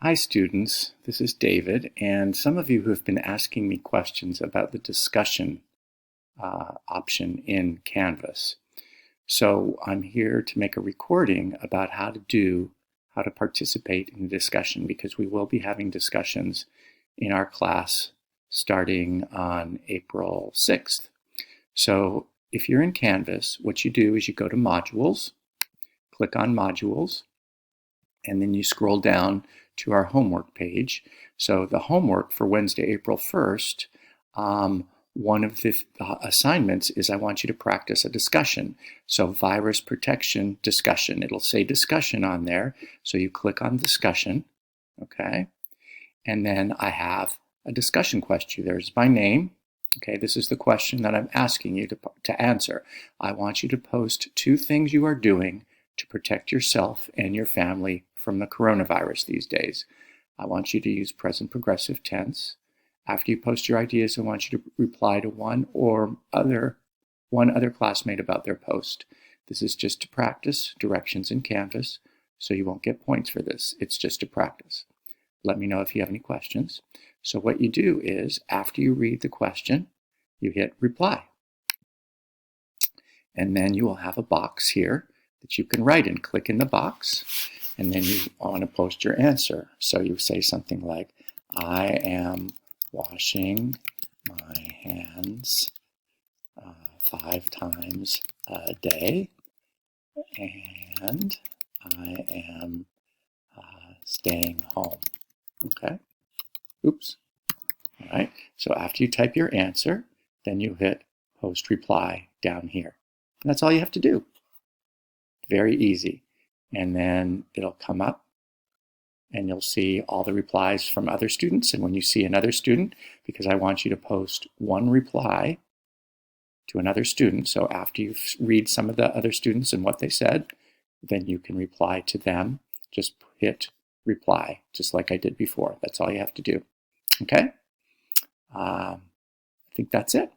Hi students, this is David, and some of you who have been asking me questions about the discussion option in Canvas. So I'm here to make a recording about how to participate in the discussion, because we will be having discussions in our class starting on April 6th. So if you're in Canvas, what you do is you go to Modules, click on Modules, and then you scroll down to our homework page. So the homework for Wednesday, April 1st, one of the assignments is I want you to practice a discussion. So virus protection discussion. It'll say discussion on there. So you click on discussion, okay? And then I have a discussion question. There's my name. Okay, this is the question that I'm asking you to answer. I want you to post 2 things you are doing to protect yourself and your family from the coronavirus these days. I want you to use present progressive tense. After you post your ideas, I want you to reply to one other classmate about their post. This is just to practice directions in Canvas, so you won't get points for this. It's just to practice. Let me know if you have any questions. So what you do is, after you read the question, you hit reply. And then you will have a box here that you can write in. Click in the box, and then you want to post your answer. So you say something like, I am washing my hands 5 times a day, and I am staying home. Okay? Oops. All right. So after you type your answer, then you hit post reply down here. And that's all you have to do. Very easy. And then it'll come up and you'll see all the replies from other students. And when you see another student, because I want you to post one reply to another student, so after you read some of the other students and what they said, then you can reply to them. Just hit reply, just like I did before. That's all you have to do. Okay? I think that's it.